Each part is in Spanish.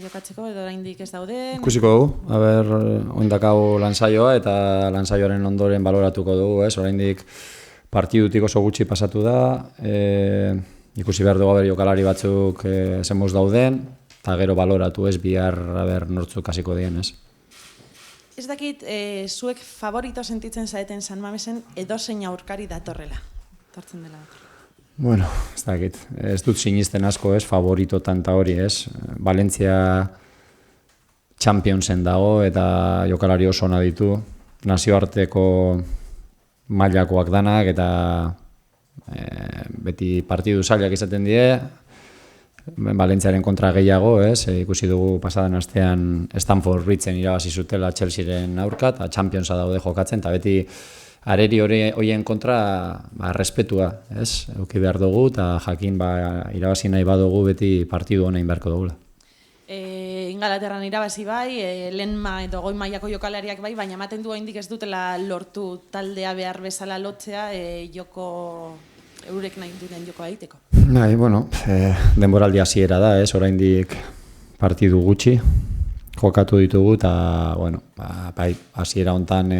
jokatzeko edo oraindik ez dauden. Ikusiko dugu, oindakau lansaioa eta lansaioaren ondoren baloratuko dugu, oraindik partidutik oso gutxi pasatu da, ikusi behar dugu jokalari batzuk zenboz dauden, eta gero baloratu bihar nortzuk hasiko dien, ez. Ez dakit, zuek favorito sentitzen zaeten San Mamesen edozein aurkari datorrela, tortzen dela datorrela. Bueno, ez dakit, ez dut sinisten asko, favorito tanta hori, Valencia Championsen dago eta jokalari oso ona ditu, nazioarteko mailakoak danak eta beti partidu zailak izaten die, Valentziaren kontra gehiago, ikusi dugu pasadan astean Stamford Bridgeen irabazi zutela Chelsearen aurka, eta Championsa daude jokatzen, eta beti areri horien kontra respetua, euki behar dugu, eta jakin irabazi nahi badugu beti partidu honein beharko dugula. Ingalaterran irabazi bai, lehenma edo goi mailako jokalariak bai, baina ematen du oraindik ez dutela lortu taldea behar bezala lotzea, joko eurek nahi duten jokoa egiteko. Nahi, denboraldi hasiera da, oraindik partidu gutxi jokatu ditugu, eta, hasiera hontan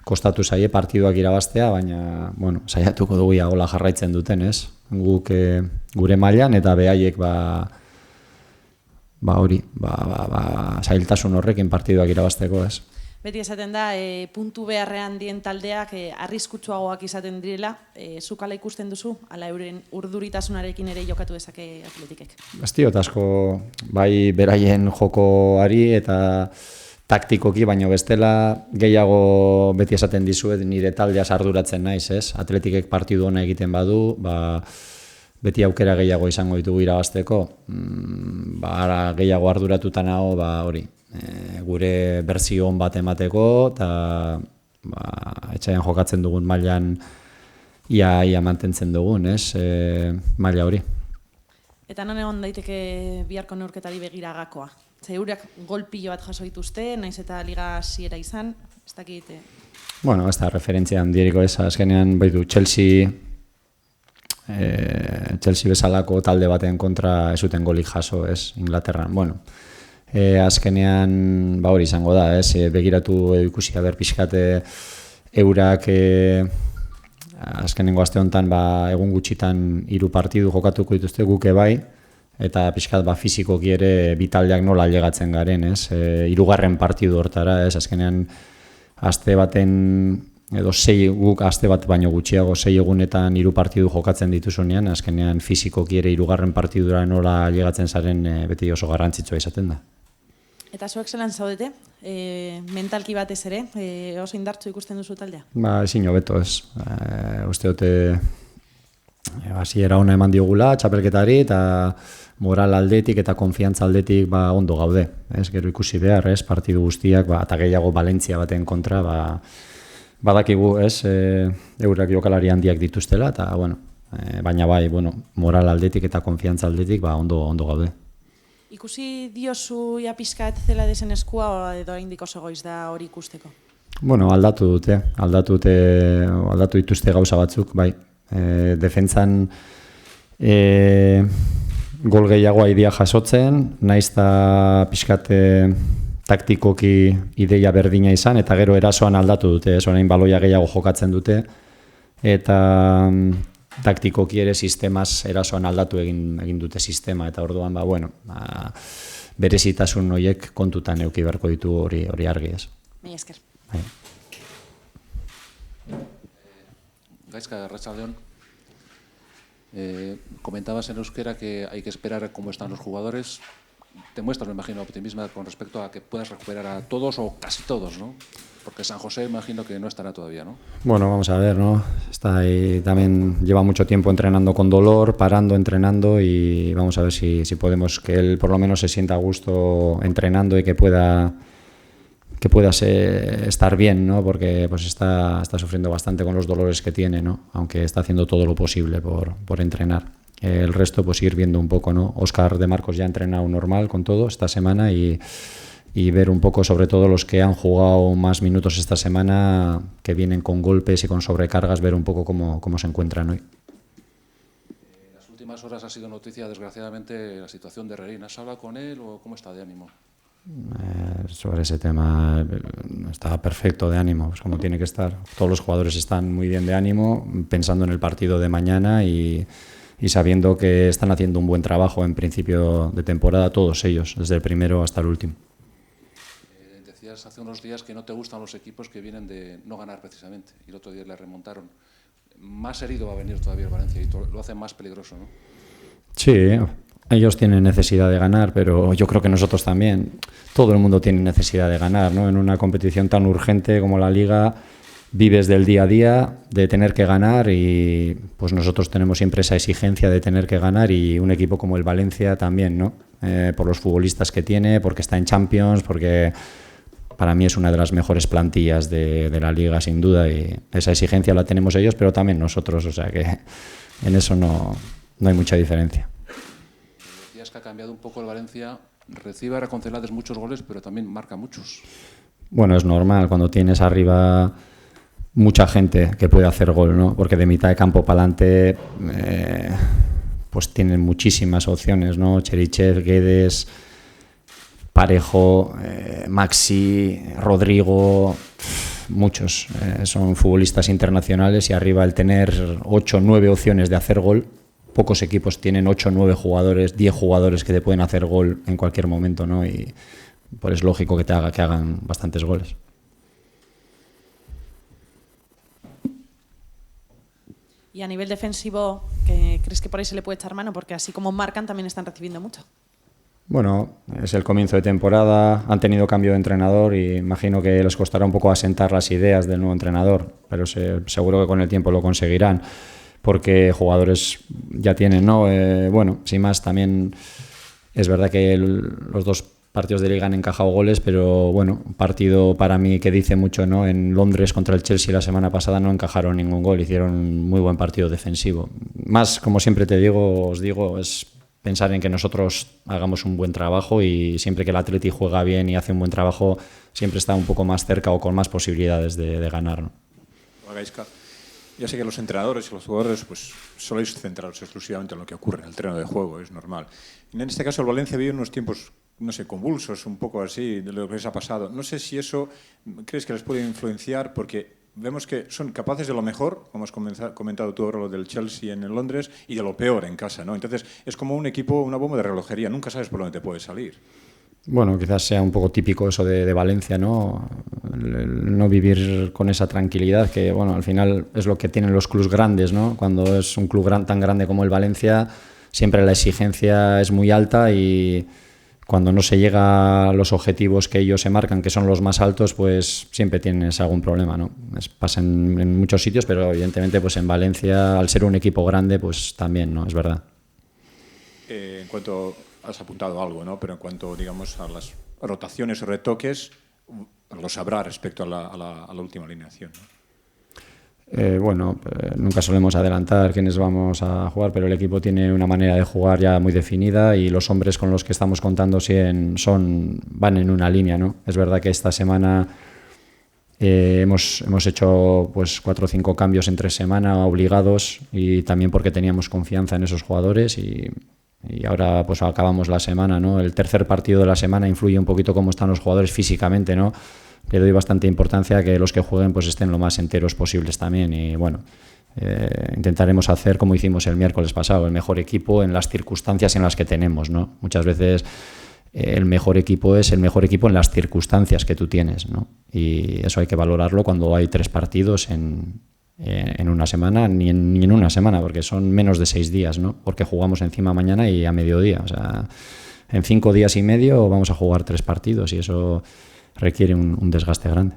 kostatu zaie partiduak irabaztea, baina, saiatuko dugu hola jarraitzen duten, Guk gure mailan eta behaiek zailtasun horrekin partiduak irabazteko, Beti esaten da, puntu beharrean dien taldeak arriskutsuagoak izaten direla, zuk ala ikusten duzu, ala euren urduritasunarekin ere jokatu dezake Atletikek? Ez diot asko, bai beraien jokoari eta taktikoki, baino bestela gehiago beti esaten dizuet nire taldeaz arduratzen naiz, Atletikek partidu ona egiten badu, beti aukera gehiago izango ditugu irabazteko, gehiago arduratuta nago, hori, gure berzio on bat emateko, eta etxaian jokatzen dugun mailan ia mantentzen dugun, maila hori. Eta non egon daiteke biharko neurketari begira gakoa? Eurek gol pilo bat jaso dituzte, naiz eta liga hasiera izan, ez dakit. Ez da referentzia handieriko azkenean baitu Chelsea bezalako talde baten kontra ez zuten golik jaso, Inglaterran. Azkenean hori izango da, begiratu ikusi haber pixkate eurak azkenengo aste honetan egun gutxitan 3 partidu jokatuko dituzte guke bai, eta pixkat fizikoki ere bitaldeak nola ailegatzen garen, 3. partidu hortara, azkenean aste baten, edo 6 guk aste bat baino gutxiago 6 egunetan 3 partidu jokatzen dituzunean, azkenean fizikoki ere 3. partidura nola ailegatzen zaren beti oso garrantzitsua izaten da. Eta zuek zelan zaudete, mentalki batez ere, oso indartsu ikusten duzu taldea? Ezin hobeto, uste dute hasiera ona eman diogula, txapelketari, eta moral aldetik eta konfiantza aldetik ondo gaude. Gero ikusi behar, partidu guztiak, eta gehiago Valentzia baten kontra, badakigu, eurak jokalari handiak dituztela, eta, baina moral aldetik eta konfiantza aldetik, ondo gaude. Ikusi diozu pixkat zela dezen eskua, edo oraindik oso goiz da hori ikusteko? Aldatu dituzte gauza batzuk, bai. Defentsan gol gehiago aidia jasotzen, naiz eta pixkat taktikoki ideia berdina izan, eta gero erasoan aldatu dute, orain baloia gehiago jokatzen dute, eta taktikoki ere sistemaz erasoan aldatu egin dute sistema, eta orduan, berezitasun horiek kontutan eduki beharko ditu hori argi, Mila esker. Gaizka, Arratsaldeon. Comentabas en euskera que hay que esperar cómo están los jugadores. Te muestras, me imagino, optimismo con respecto a que puedas recuperar a todos o casi todos, ¿no? Porque San José imagino que no estará todavía, ¿no? Vamos a ver, ¿no? Está ahí, también lleva mucho tiempo entrenando con dolor, parando, entrenando, y vamos a ver si podemos que él por lo menos se sienta a gusto entrenando y que pueda estar bien, ¿no? Porque está sufriendo bastante con los dolores que tiene, ¿no? Aunque está haciendo todo lo posible por entrenar. El resto, ir viendo un poco, ¿no? Óscar de Marcos ya ha entrenado normal con todo esta semana y ver un poco, sobre todo los que han jugado más minutos esta semana, que vienen con golpes y con sobrecargas, ver un poco cómo se encuentran hoy. Las últimas últimas horas ha sido noticia, desgraciadamente, la situación de Herrerín. ¿Has hablado con él o cómo está de ánimo? Sobre ese tema está perfecto de ánimo, pues como tiene que estar. Todos los jugadores están muy bien de ánimo, pensando en el partido de mañana y sabiendo que están haciendo un buen trabajo en principio de temporada, todos ellos, desde el primero hasta el último. Decías hace unos días que no te gustan los equipos que vienen de no ganar precisamente, y el otro día le remontaron. Más herido va a venir todavía el Valencia y lo hace más peligroso, ¿no? Sí, ellos tienen necesidad de ganar, pero yo creo que nosotros también. Todo el mundo tiene necesidad de ganar, ¿no? En una competición tan urgente como la Liga, vives del día a día, de tener que ganar, y pues nosotros tenemos siempre esa exigencia de tener que ganar, y un equipo como el Valencia también, ¿no? Por los futbolistas que tiene, porque está en Champions, porque para mí es una de las mejores plantillas de la Liga, sin duda, y esa exigencia la tenemos ellos, pero también nosotros, o sea que en eso no hay mucha diferencia. Decías que ha cambiado un poco el Valencia, recibe ahora con Celades muchos goles, pero también marca muchos. Bueno, es normal cuando tienes arriba mucha gente que puede hacer gol, ¿no? Porque de mitad de campo para adelante pues tienen muchísimas opciones, ¿no? Cherichev, Guedes, Parejo, Maxi, Rodrigo, muchos. Son futbolistas internacionales, y arriba el tener 8 o 9 opciones de hacer gol, pocos equipos tienen 8 o 9 jugadores, 10 jugadores que te pueden hacer gol en cualquier momento, ¿no? Y pues es lógico que hagan bastantes goles. Y a nivel defensivo, ¿crees que por ahí se le puede echar mano? Porque así como marcan, también están recibiendo mucho. Bueno, es el comienzo de temporada, han tenido cambio de entrenador y imagino que les costará un poco asentar las ideas del nuevo entrenador, pero seguro que con el tiempo lo conseguirán, porque jugadores ya tienen, ¿no? Bueno, sin más, también es verdad que los dos partidos de Liga han encajado goles, pero bueno, un partido para mí que dice mucho, ¿no? En Londres contra el Chelsea la semana pasada no encajaron ningún gol, hicieron un muy buen partido defensivo. Más, como siempre os digo, es pensar en que nosotros hagamos un buen trabajo, y siempre que el Atleti juega bien y hace un buen trabajo, siempre está un poco más cerca o con más posibilidades de ganar, ¿no? Gaizka, ya sé que los entrenadores y los jugadores pues soléis centraros exclusivamente en lo que ocurre en el terreno de juego, es normal. En este caso el Valencia vive unos tiempos, no sé, convulsos, un poco así, de lo que les ha pasado. No sé si eso crees que les puede influenciar, porque vemos que son capaces de lo mejor, como has comentado tú ahora lo del Chelsea en Londres, y de lo peor en casa, ¿no? Entonces es como un equipo, una bomba de relojería, nunca sabes por dónde te puede salir. Bueno, quizás sea un poco típico eso de Valencia, ¿no? El no vivir con esa tranquilidad, que bueno, al final es lo que tienen los clubes grandes, ¿no? Cuando es un club tan grande como el Valencia, siempre la exigencia es muy alta, y cuando no se llega a los objetivos que ellos se marcan, que son los más altos, pues siempre tienes algún problema, ¿no? Pasa en muchos sitios, pero evidentemente pues en Valencia, al ser un equipo grande, pues también, ¿no? Es verdad. En cuanto, has apuntado algo, ¿no? Pero en cuanto, digamos, a las rotaciones o retoques, lo sabrá respecto a la última alineación, ¿no? Nunca solemos adelantar quiénes vamos a jugar, pero el equipo tiene una manera de jugar ya muy definida, y los hombres con los que estamos contando van en una línea, ¿no? Es verdad que esta semana hemos hecho pues 4 o 5 cambios entre semana obligados, y también porque teníamos confianza en esos jugadores, y ahora pues acabamos la semana, ¿no? El tercer partido de la semana influye un poquito cómo están los jugadores físicamente, ¿no? Le doy bastante importancia a que los que jueguen pues estén lo más enteros posibles también, y bueno, intentaremos hacer como hicimos el miércoles pasado, el mejor equipo en las circunstancias en las que tenemos, ¿no? Muchas veces el mejor equipo es el mejor equipo en las circunstancias que tú tienes, ¿no? Y eso hay que valorarlo cuando hay 3 partidos en una semana, ni en una semana, porque son menos de 6 días, ¿no? Porque jugamos encima mañana y a mediodía, o sea, en 5 días y medio vamos a jugar 3 partidos, y eso requiere un desgaste grande.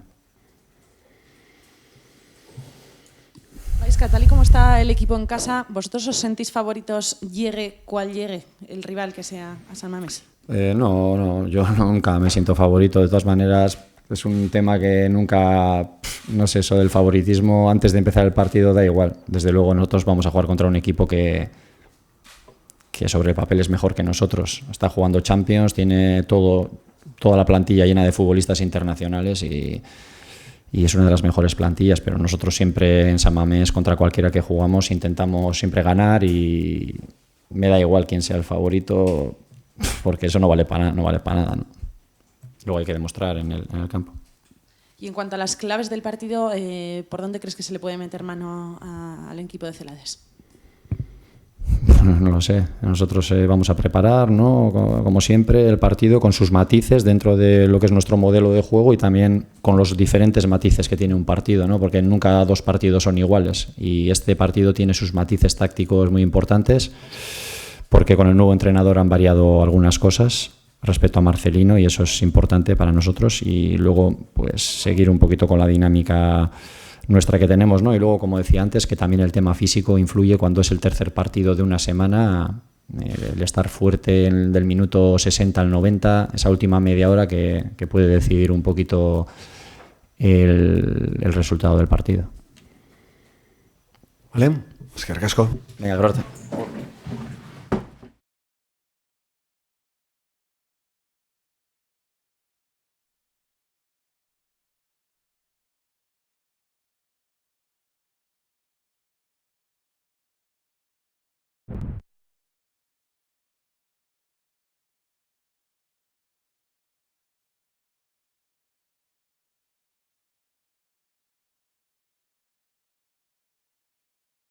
Gaizka, tal y como está el equipo en casa, ¿vosotros os sentís favoritos llegue cual llegue el rival que sea a San Mamés? No, yo nunca me siento favorito. De todas maneras, es un tema que nunca, no sé, eso del favoritismo antes de empezar el partido da igual. Desde luego nosotros vamos a jugar contra un equipo que sobre el papel es mejor que nosotros. Está jugando Champions, tiene toda la plantilla llena de futbolistas internacionales, y es una de las mejores plantillas, pero nosotros siempre en San Mamés, contra cualquiera que jugamos, intentamos siempre ganar, y me da igual quién sea el favorito, porque eso no vale para nada, ¿no? Luego hay que demostrar en el campo. Y en cuanto a las claves del partido, ¿por dónde crees que se le puede meter mano al equipo de Celades? No lo sé. Nosotros vamos a preparar, ¿no? Como siempre, el partido con sus matices dentro de lo que es nuestro modelo de juego y también con los diferentes matices que tiene un partido, ¿no? Porque nunca dos partidos son iguales y este partido tiene sus matices tácticos muy importantes porque con el nuevo entrenador han variado algunas cosas respecto a Marcelino y eso es importante para nosotros y luego pues seguir un poquito con la dinámica nuestra que tenemos, ¿no? Y luego, como decía antes, que también el tema físico influye cuando es el tercer partido de una semana, el estar fuerte del minuto 60 al 90, esa última media hora que puede decidir un poquito el resultado del partido. Vale, eskerrik asko. Venga, Grorte.